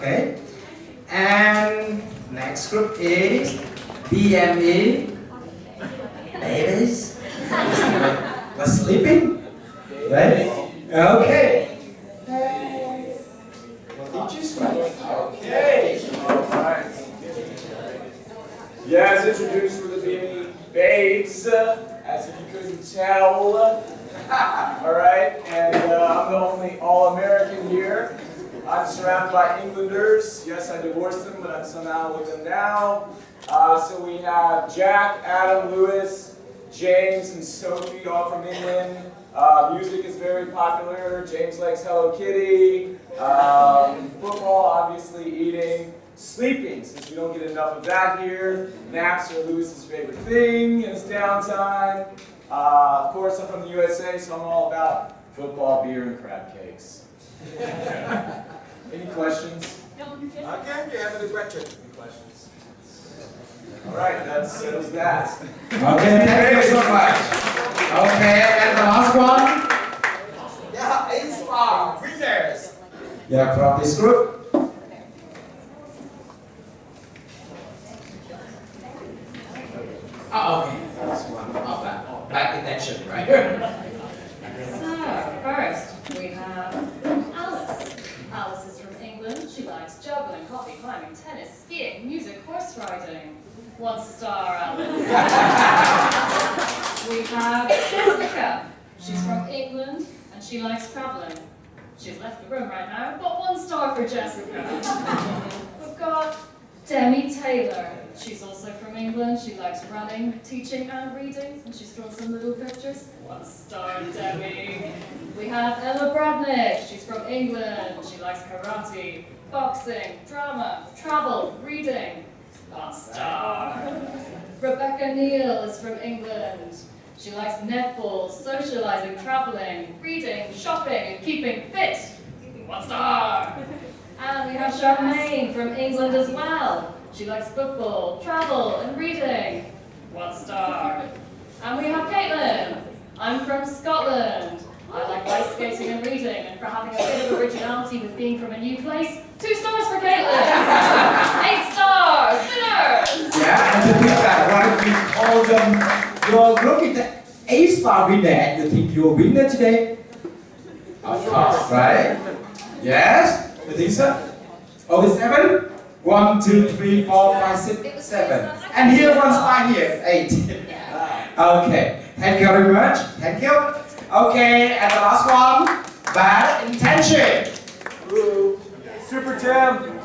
Okay. And next group is BME. Babies. We're sleeping. Right? Okay. What did you say? Okay. Alright. Yes, introduced for the BME babes, as if you couldn't tell. Alright, and I'm the only All-American here. I'm surrounded by Englanders. Yes, I divorced them, but I'm somehow with them now. So we have Jack, Adam, Lewis, James, and Sophie, all from England. Music is very popular. James likes Hello Kitty. Football, obviously, eating. Sleeping, since we don't get enough of that here. Naps are Lewis's favorite thing in his downtime. Of course, I'm from the USA, so I'm all about football, beer, and crab cakes. Any questions? Okay, you have any questions? Any questions? All right, that settles that. Okay, thank you so much. Okay, and the last one? Yeah, A-Star, winners. Yeah, from this group. Oh, okay. That's one. Oh, bad intention, right? So, first we have Alice. Alice is from England. She likes juggling, coffee, climbing, tennis, skiing, music, horse riding. 1 star, Alice. We have Jessica. She's from England and she likes traveling. She's left the room right now, but 1 star for Jessica. We've got Demi Taylor. She's also from England. She likes running, teaching, and reading. And she's drawn some little pictures. 1 star, Demi. We have Emma Bradnick. She's from England. She likes karate, boxing, drama, travel, reading. 1 star. Rebecca Neal is from England. She likes netball, socializing, traveling, reading, shopping, and keeping fit. 1 star. And we have Charmaine from England as well. She likes football, travel, and reading. 1 star. And we have Caitlin. I'm from Scotland. I like ice skating and reading, and for having a bit of originality with being from a new place, 2 stars for Caitlin. 8 stars. Winners. Yeah, and to think that, why we call them your group is the A-Star winner, and you think you're a winner today? Of course, right? Yes? You think so? Oh, 7? 1, 2, 3, 4, 5, 6, 7. And here 1 star here, 8. Okay, thank you very much. Thank you. Okay, and the last one, bad intention. Ooh. Super Tim.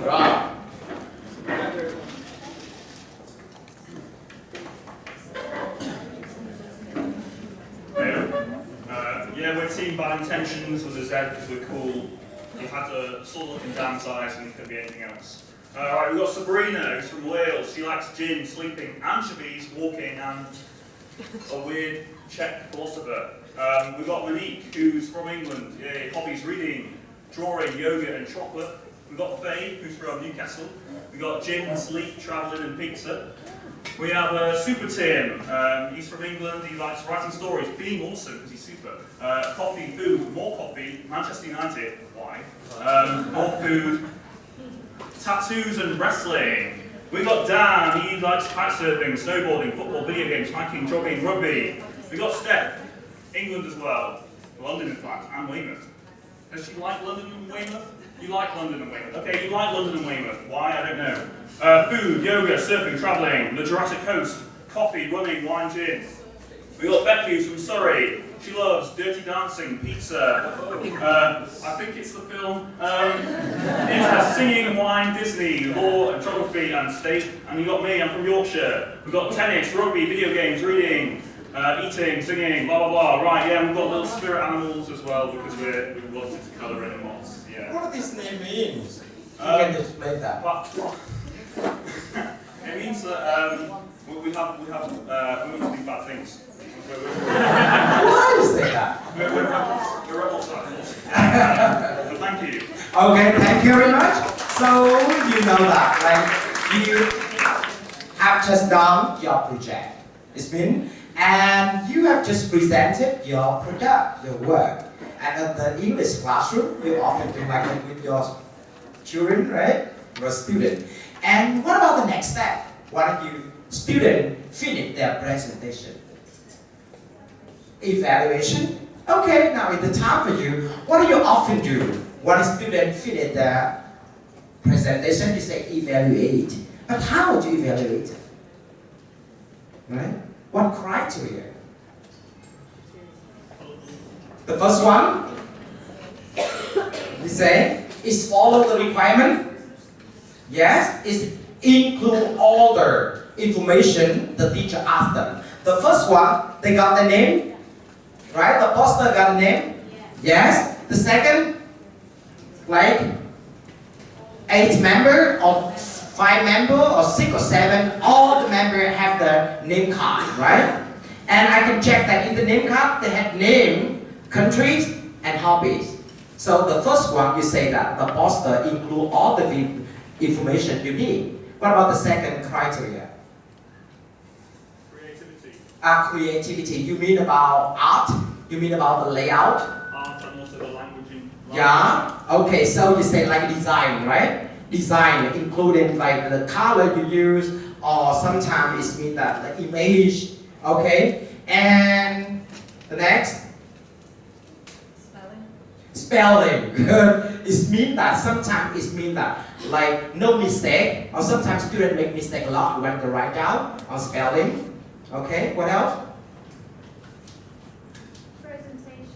Right. Yeah, we're team Bad Intentions with a Z because we're cool. You had to sort of and downsize and it could be anything else. Right, we've got Sabrina, who's from Wales. She likes gin, sleeping, anchovies, walking, and a weird Czech philosopher. We've got Monique, who's from England. Hobbies reading, drawing, yoga, and chocolate. We've got Faye, who's from Newcastle. We've got gin, sleep, travelling, and pizza. We have Super Tim. He's from England. He likes writing stories, being awesome because he's super. Coffee, food, more coffee. Manchester United. Why? More food. Tattoos and wrestling. We got Dan. He likes kite surfing, snowboarding, football, video games, hiking, jogging, rugby. We got Steph. England as well. London, in fact, and Weymouth. Does she like London and Weymouth? You like London and Weymouth. Okay, you like London and Weymouth. Why? I don't know. Food, yoga, surfing, travelling, the Jurassic Coast, coffee, running, wine, gin. We got Becky who's from Surrey. She loves dirty dancing, pizza. I think it's the film. Singing, wine, Disney, law, and geography, and state. And you got me. I'm from Yorkshire. We've got tennis, rugby, video games, reading, eating, singing, blah blah blah. Right, yeah, we've got little spirit animals as well because we wanted to colour in lots. Yeah. What does this name means? You can explain that. It means that we want to do bad things. Why is that? We're rebels. So thank you. Okay, thank you very much. So, you know that, like, you have just done your project. It's been, and you have just presented your product, your work. And at the English classroom, you often do like that with your children, right? Your student. And what about the next step? Why don't you student finish their presentation? Evaluation. Okay, now it's the time for you. What do you often do when a student finish their presentation? You say evaluate. But how would you evaluate it? Right? What criteria? The first one, we say, is follow the requirement. Yes, is include all the information the teacher asked them. The first one, they got the name, right? The poster got a name. Yes. The second, like 8 member or 5 member or 6 or 7, all the members have the name card, right? And I can check that in the name card they have name, countries, and hobbies. So the first one, you say that the poster include all the information you need. What about the second criteria? Creativity. Creativity. You mean about art? You mean about the layout? Art and also the language. Yeah. Okay. So you say like design, right? Design, including like the color you use, or sometimes it means that the image. Okay. And the next. Spelling. It means that sometimes it means that like no mistake, or sometimes students make mistake a lot when they write down on spelling. Okay, what else? Presentation.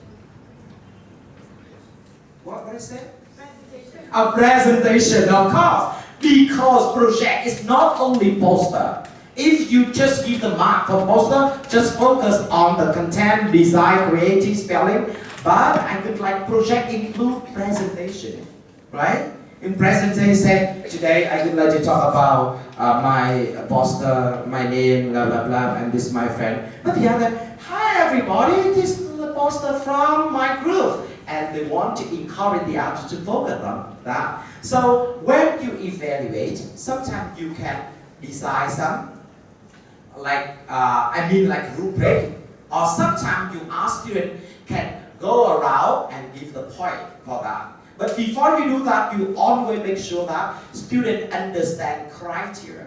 What is it? Presentation. A presentation, of course, because project is not only poster. If you just give the mark for poster, just focus on the content, design, creative, spelling. But I could like project include presentation, right? In presentation, say today I would like to talk about my poster, my name, blah blah blah, and this is my friend. But the other, hi everybody, this is the poster from my group, and they want to encourage the others to focus on that. So when you evaluate, sometimes you can design some, like like rubric, or sometimes you ask students can go around and give the point for that. But before you do that, you always make sure that students understand criteria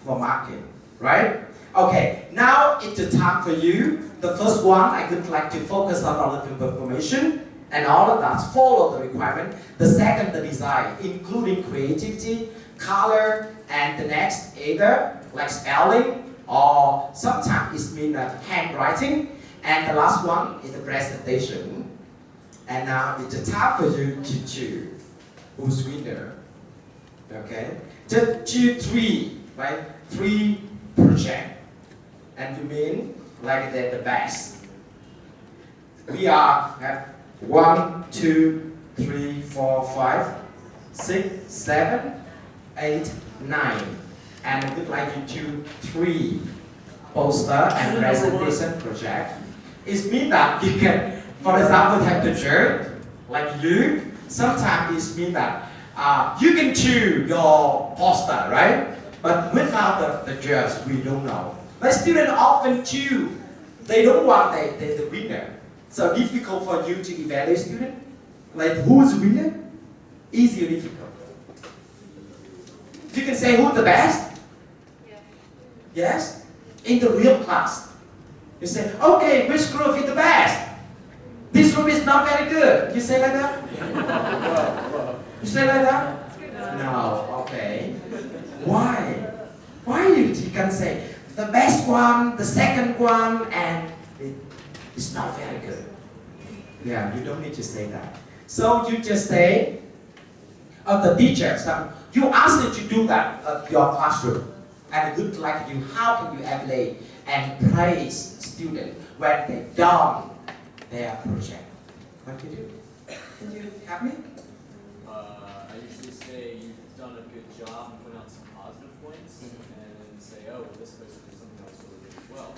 for marking, right? Okay, now it's the time for you. The first one, I would like to focus on all of the information and all of that, follow the requirement. The second, the design, including creativity, color, and the next, either like spelling, or sometimes it means handwriting. And the last one is the presentation. And now it's the time for you to choose who's winner. Okay? Just choose 3, right? 3 projects. And you mean like they're the best. We are at 1, 2, 3, 4, 5, 6, 7, 8, 9. And I would like you to choose 3 poster and presentation project. It means that you can, for example, have the judge, like you. Sometimes it means that you can choose your poster, right? But without the judge, we don't know. But students often choose. They don't want the winner. So difficult for you to evaluate student. Like who's winner? Easy or difficult? You can say who's the best? Yeah. Yes? In the real class. You say, okay, which group is the best? This group is not very good. You say like that? You say like that? No, okay. Why? Why you can say the best one, the second one, and it's not very good? Yeah, you don't need to say that. So you just say, the teacher, so you ask them to do that at your classroom. And it looks like you, how can you evaluate and praise students when they done their project? What do you do? Can you help me? I usually say you've done a good job and point out some positive points, and then say, oh, well, this person did something else really good as well.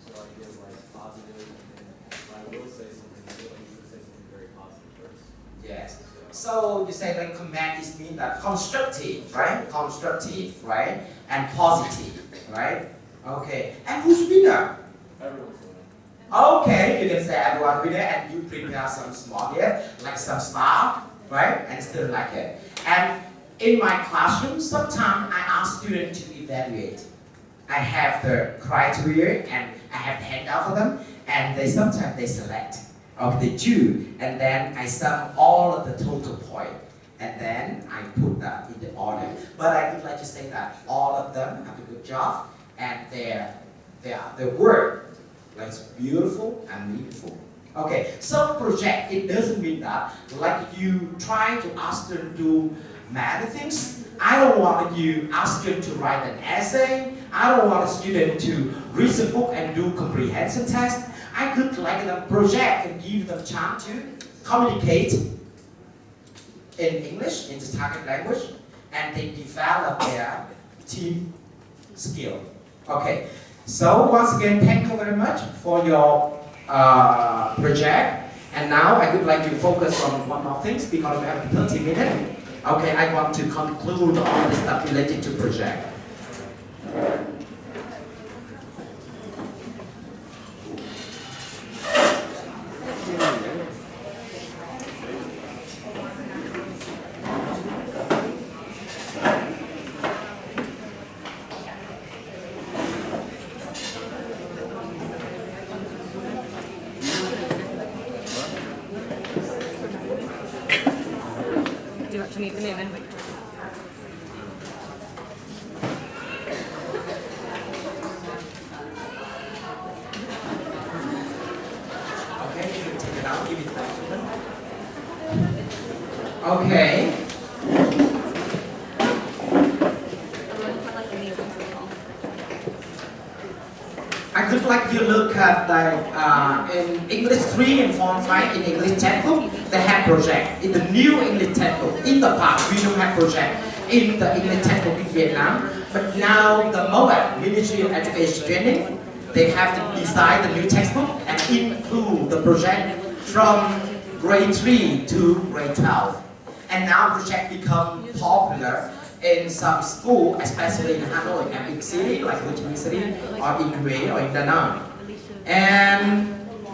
So I give like positive, and when I will say something good, I usually say something very positive first. Yes. So you say like comment is mean that constructive, right? Constructive, right? And positive, right? Okay. And who's winner? Everyone's winning. Okay, you can say everyone winner and you prepare some small gift, like some star, right? And still like it. And in my classroom, sometimes I ask students to evaluate. I have the criteria and I have the handout for them, and sometimes they select. Okay, they choose, and then I sum all of the total point, and then I put that in the order. But I would like to say that all of them have a good job, and their work is beautiful and meaningful. Okay, so project, it doesn't mean that like you try to ask them to do many things. I don't want you ask them to write an essay. I don't want a student to read a book and do comprehension test. I could like a project and give them chance to communicate in English, in the target language, and they develop their team skill. Okay, so once again, thank you very much for your project. And now I would like to focus on one more thing because we have 30 minutes. Okay, I want to conclude all the stuff related to project. Do you actually need the name in? Okay, you can take it out, give it back to them. Okay. I could like you look at in English 3 and Form 5 in English textbook, they have project. In the new English textbook, in the past we don't have project in the English textbook in Vietnam. But now the MOAT, Ministry of Education Training, they have to design the new textbook and include the project from grade 3 to grade 12. And now project become popular in some school, especially in Hanoi and big city like Ho Chi Minh City or in Huế or in Da Nang. And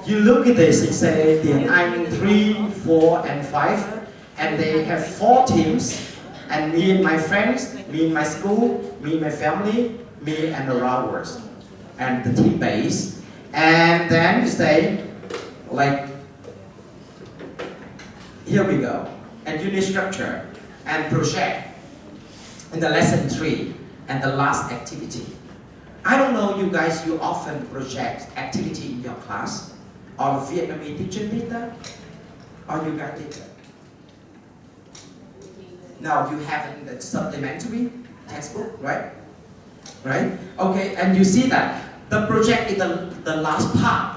you look at this, it says the I'm 3, 4, and 5, and they have 4 teams. And me and my friends, me and my school, me and my family, me and the routers, and the team base. And then you say, like, here we go. And unit structure and project. In the lesson 3 and the last activity. I don't know you guys, you often project activity in your class, or the Vietnamese teacher did that, or you guys did that. Now you have it in the supplementary textbook, right? Right? Okay, and you see that the project is the last part.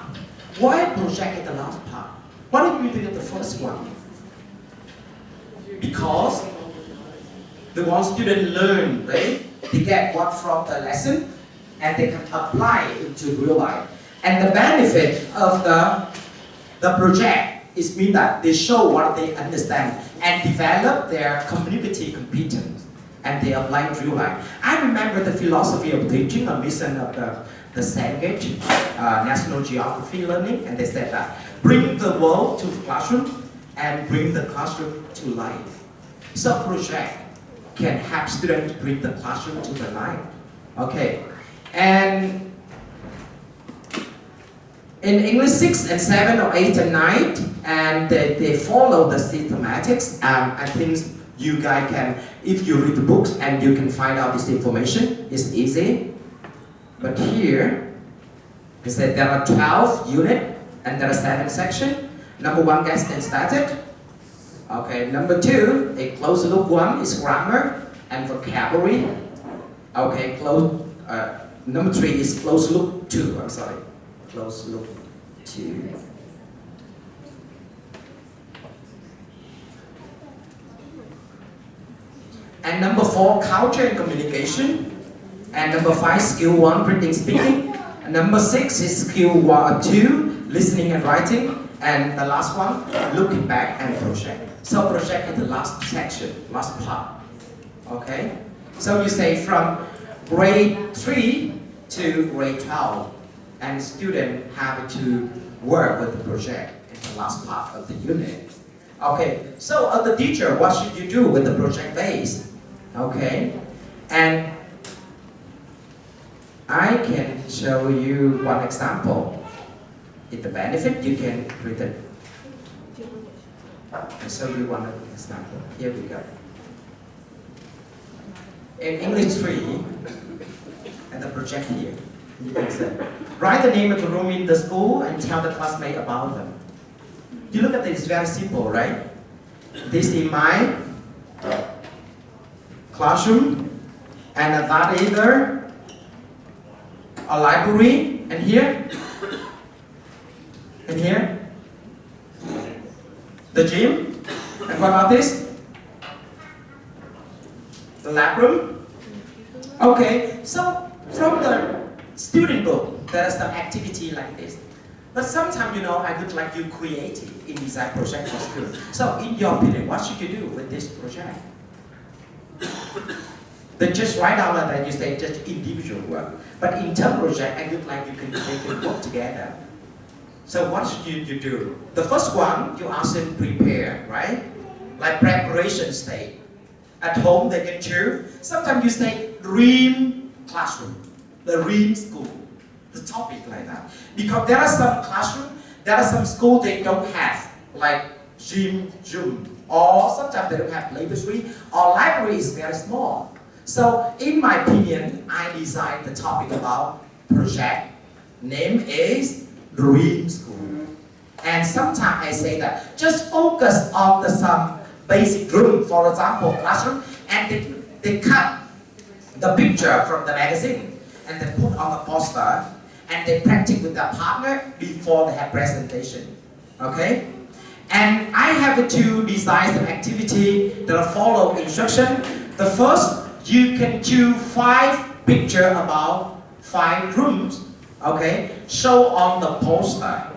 Why project is the last part? Why don't you do the first one? Because the one student learn, right? They get what from the lesson and they can apply it into real life. And the benefit of the project is mean that they show what they understand and develop their community competence and they apply in real life. I remember the philosophy of teaching, a mission of the Sandwich, National Geography Learning, and they said that bring the world to the classroom and bring the classroom to life. So project can help students bring the classroom to the life. Okay, and in English 6 and 7 or 8 and 9, and they follow the systematics. I think you guys can, if you read the books and you can find out this information, it's easy. But here, it said there are 12 units and there are 7 sections. Number 1, guest and static. Okay, number 2, a closed loop 1 is grammar and vocabulary. Okay, number 3 is closed loop 2, I'm sorry. Closed loop 2. And number 4, culture and communication. And number 5, skill 1, reading, speaking. And number 6 is skill 2, listening and writing. And the last one, looking back and project. So project is the last section, last part. Okay? So you say from grade 3 to grade 12. and students have to work with the project in the last part of the unit. Okay, so as the teacher, what should you do with the project base? Okay, and I can show you one example. If the benefit, you can read it. And show you one example. Here we go. In English 3, and the project here, you can say, write the name of the room in the school and tell the classmate about them. You look at this, it's very simple, right? This is my classroom, and that is either a library, and here, the gym, and what about this? The lab room. Okay, so from the student book, there is some activity like this. But sometimes, you know, I would like you creative in design project for school. So in your opinion, what should you do with this project? Then just write down that you say just individual work. But in term project, I would like you can work together. So what should you do? The first one, you ask them prepare, right? Like preparation stage. At home, they can choose. Sometimes you say dream classroom, the dream school, the topic like that. Because there are some classroom, there are some school they don't have, like gym, or sometimes they don't have laboratory, or library is very small. So in my opinion, I designed the topic about project. Name is Dream School. And sometimes I say that just focus on some basic room, for example, classroom, and they cut the picture from the magazine and they put on the poster and they practice with their partner before they have presentation. Okay? And I have to design some activity that follow instruction. The first, you can choose 5 pictures about 5 rooms. Okay? Show on the poster.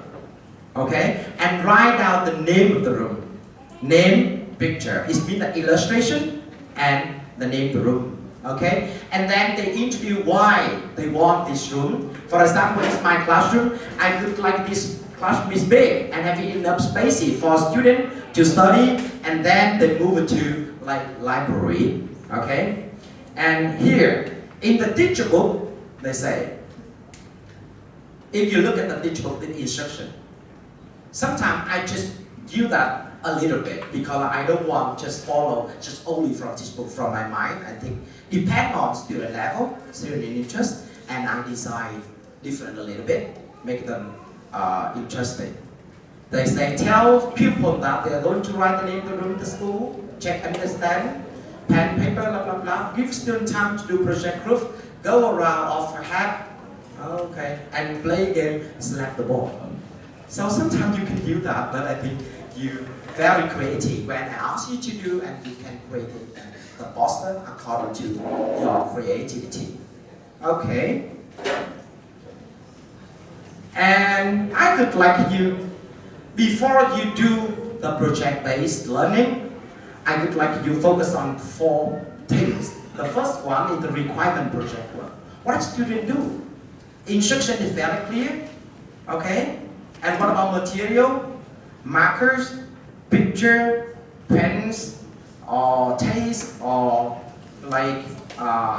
Okay? And write down the name of the room. Name, picture. It means the illustration and the name of the room. Okay? And then they interview why they want this room. For example, it's my classroom. I would like this classroom is big and have enough space for students to study, and then they move it to like library. Okay? And here, in the teacher book, they say, if you look at the teacher book, the instruction, sometimes I just use that a little bit because I don't want just follow just only from this book from my mind. I think depend on student level, student interest, and I design different a little bit, make them interesting. They say tell pupils that they are going to write the name of the room to school, check understand, pen, paper, blah blah blah. Give student time to do project group, go around, offer hat, okay, and play game, select the ball. So sometimes you can do that, but I think you very creative when I ask you to do, and you can create the poster according to your creativity. Okay. And I would like you, before you do the project-based learning, I would like you focus on 4 things. The first one is the requirement project work. What students do? Instruction is very clear. Okay. And what about material? Markers, picture, pens, or taste, or like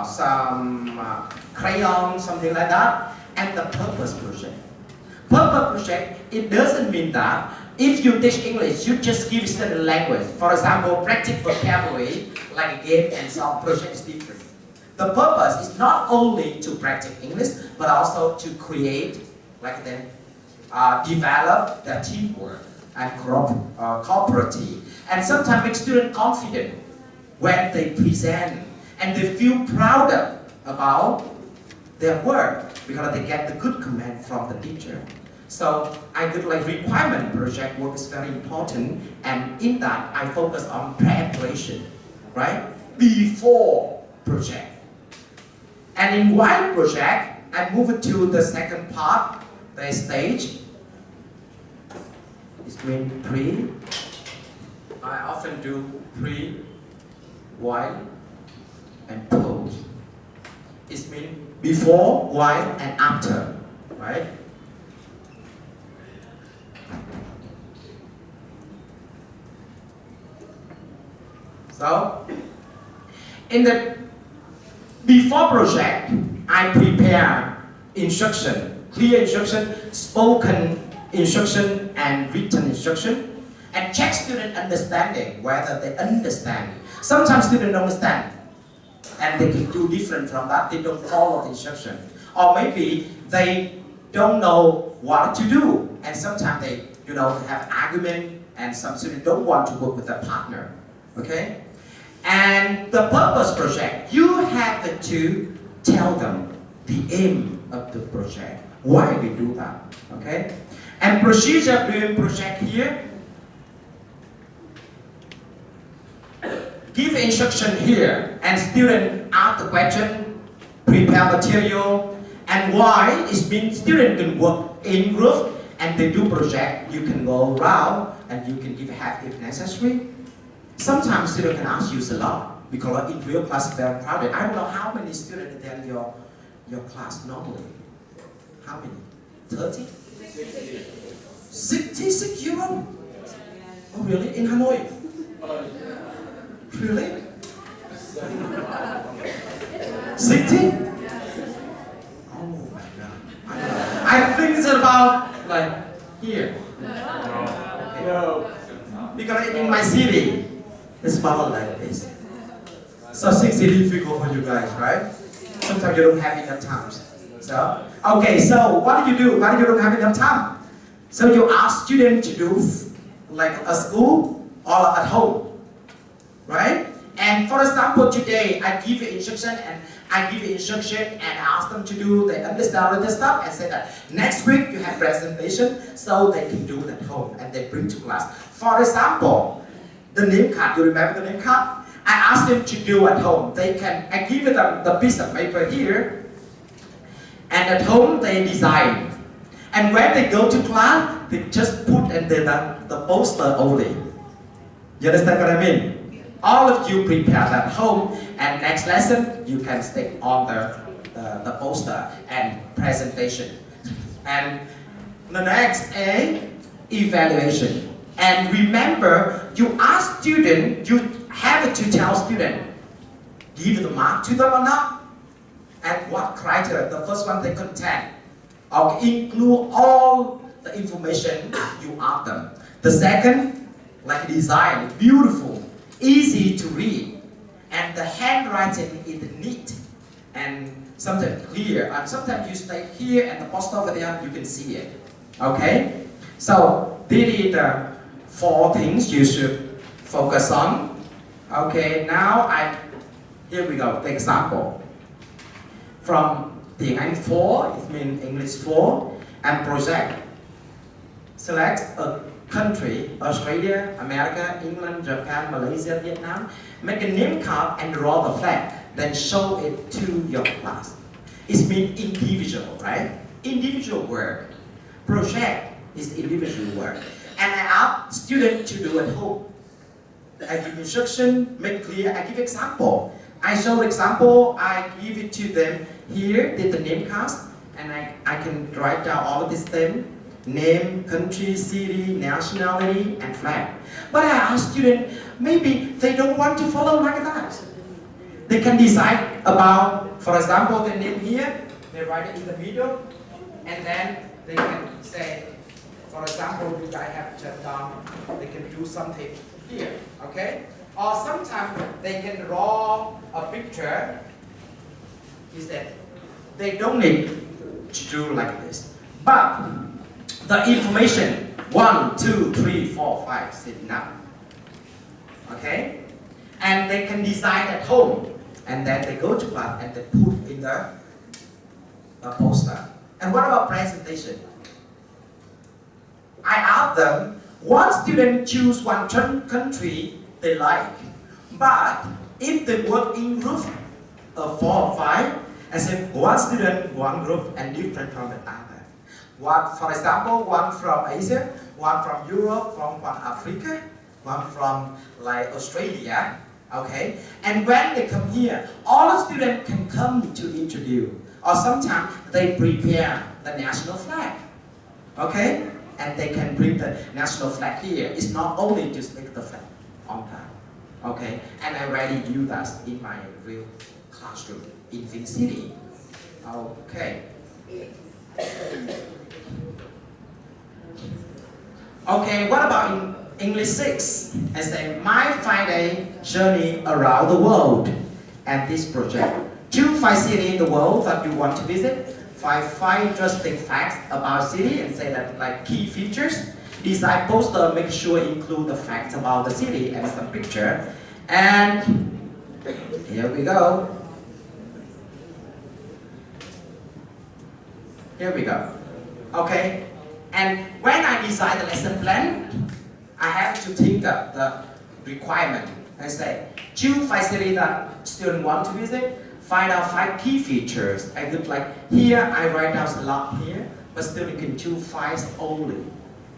some crayon, something like that. And the purpose project. Purpose project, it doesn't mean that if you teach English, you just give student language. For example, practice vocabulary, like a game and some project is different. The purpose is not only to practice English, but also to create, like then, develop their teamwork and cooperative. And sometimes make students confident when they present and they feel proud about their work because they get the good comment from the teacher. So I would like requirement project work is very important, and in that I focus on preparation, right? Before project. And in one project, I move it to the second part, the stage. It's mean pre. I often do pre, while, and post. It means before, while, and after. right? So, in the before project, I prepare instruction, clear instruction, spoken instruction, and written instruction, and check student understanding, whether they understand. Sometimes students don't understand, and they can do different from that. They don't follow the instruction, or maybe they don't know what to do, and sometimes they, have argument, and some students don't want to work with a partner. Okay. And the purpose project, you have to tell them the aim of the project, why we do that, okay? And procedure during project here, give instruction here, and student ask the question, prepare material, and why it means student can work in group, and they do project, you can go around, and you can give help if necessary. Sometimes students can ask you a lot because in real class is very crowded. I don't know how many students attend your class normally. How many? 30? 66 euro? Oh really? In Hanoi? Really? 60? Oh my god. I think it's about like here. No. Because in my city, it's about like this. So 60 is difficult for you guys, right? Sometimes you don't have enough time. So, okay, so what do you do when you don't have enough time? So you ask students to do like at school or at home, right? And for example, today I give you instruction and ask them to do, they understand all the stuff and say that next week you have presentation so they can do it at home and they bring to class. For example, the name card, you remember the name card? I asked them to do at home. I give them the piece of paper here, and at home they design. And when they go to class, they just put in the poster only. You understand what I mean? All of you prepare at home, and next lesson you can stick on the poster and presentation. And the next evaluation. And remember, you ask student, you have to tell student, give the mark to them or not, and what criteria. The first one, they content, or include all the information you ask them. The second, like design, beautiful, easy to read, and the handwriting is neat and sometimes clear. And sometimes you stay here and the poster over there, you can see it. Okay, so this is the 4 things you should focus on. Okay, now here we go, the example. From tiếng Anh 4, it means English 4, and project. Select a country, Australia, America, England, Japan, Malaysia, Vietnam. Make a name card and draw the flag, then show it to your class. It means individual, right? Individual work. Project is individual work. And I ask students to do at home. I give instruction, make clear, I give example. I show example, I give it to them here, did the name cast, and I can write down all of these things. Name, country, city, nationality, and flag. But I ask students, maybe they don't want to follow like that. They can decide about, for example, the name here, they write it in the middle, and then they can say, for example, which I have just done, they can do something here, okay? Or sometimes they can draw a picture. Is that they don't need to do like this. But the information, 1, 2, 3, 4, 5, 6, enough. Okay? And they can design at home. And then they go to class and they put in the poster. And what about presentation? I asked them, one student choose one country they like. But if they work in group of 4 or 5, I said one student, one group, and different from the other. One, for example, one from Asia, one from Europe, one from Africa, one from like Australia. Okay, and when they come here, all the students can come to introduce, or sometimes they prepare the national flag. Okay? And they can bring the national flag here. It's not only to stick the flag on time. Okay? And I already do that in my real classroom in Vin City. Okay. Okay, what about in English 6? I say, my 5-day journey around the world. And this project. Choose 5 cities in the world that you want to visit. Five interesting facts about city and say that like key features. Design poster, make sure include the facts about the city and some picture. And here we go. Here we go. Okay. And when I design the lesson plan, I have to think of the requirement. I say, choose 5 cities that students want to visit. Find out 5 key features. I look like here, I write down a lot here, but student can choose 5 only.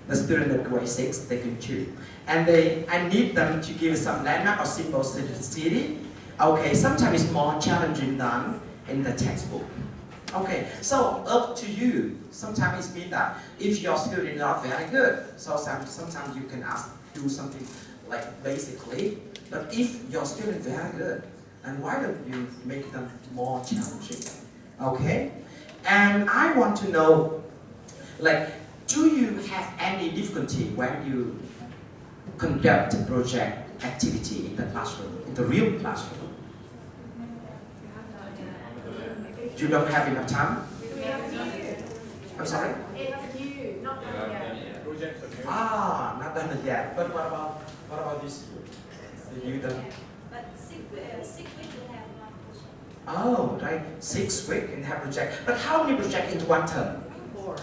The student at grade 6, they can choose. And I need them to give some landmark or symbol to the city. Okay, sometimes it's more challenging than in the textbook. Okay, so up to you. Sometimes it means that if your student is not very good, so sometimes you can ask do something like basically. But if your student is very good, and why don't you make them more challenging? Okay? And I want to know, like, do you have any difficulty when you conduct a project activity in the classroom, in the real classroom? You don't have enough time? I'm sorry? It's new, not done yet. Projects are new. Ah, not done yet. But what about this year? You don't. But 6 weeks we have one project. Oh, right. 6 weeks and have project. But how many projects in one term? 4.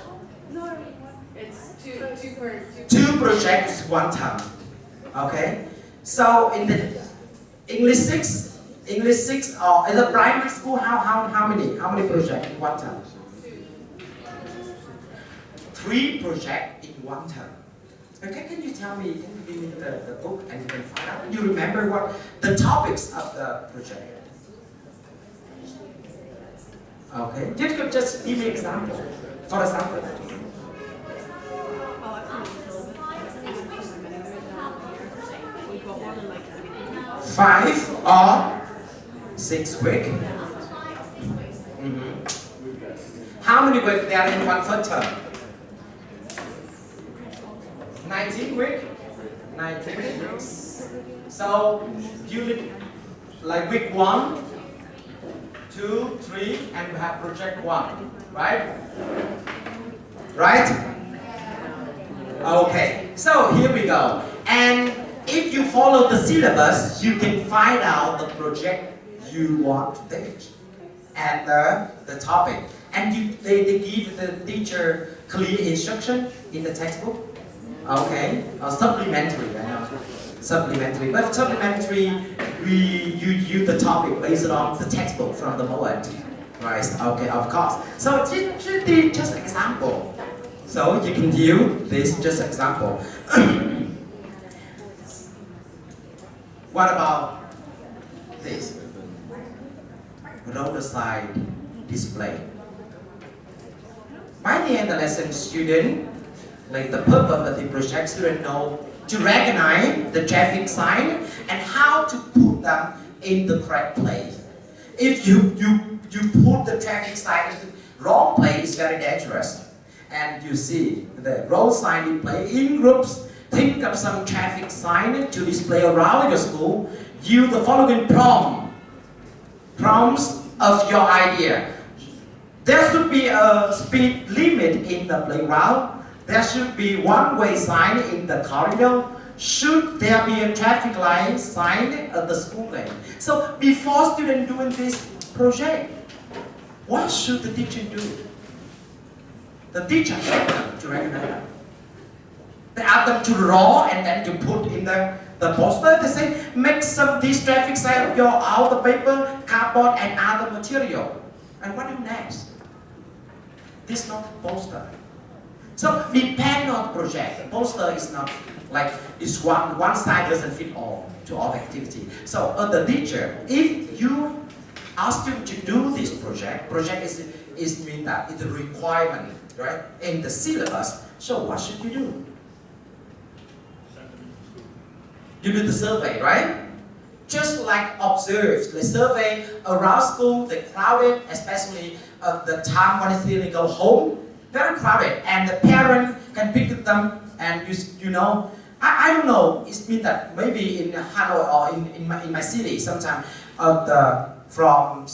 No, it's two per 2 projects one term. Okay. So in the English 6 or in the primary school, how many projects in one term? 3 projects in one term. Okay, can you tell me, can you give me the book and you can find out? You remember what the topics of the project? Okay, just give me example. For example. 5 or 6 weeks. How many weeks there in one first term? 19 weeks. 19 weeks. So you like week 1, 2, 3, and we have project 1, right? Right? Okay. So here we go. And if you follow the syllabus, you can find out the project you want to teach and the topic. And they give the teacher clear instruction in the textbook. Okay, supplementary, I know. Supplementary, but supplementary, you use the topic based on the textbook from the moment. Right, okay, of course. So just example. So you can use this just example. What about this? Roadside display. By the end of the lesson, student, like the purpose of the project, student know to recognize the traffic sign and how to put them in the correct place. If you put the traffic sign in the wrong place, it's very dangerous. And you see the road sign display in groups. Think of some traffic sign to display around your school. Use the following prompts of your idea. There should be a speed limit in the playground. There should be one-way sign in the corridor. Should there be a traffic light sign at the school lane? So before students doing this project, what should the teacher do? The teacher help them to recognize that. They ask them to draw and then to put in the poster. They say, make some these traffic signs out of paper, cardboard, and other material. And what do next? This is not a poster. So depend on the project. The poster is not like it's one side doesn't fit all to all activity. So the teacher, if you ask you to do this project. Project is mean that it's a requirement, right, in the syllabus. So what should you do? You do the survey, right? Just like observe the survey around school, the crowded, especially the time when they go home, very crowded, and the parent can pick them, and you know, I don't know. It means that maybe in Hanoi or in my city, sometimes from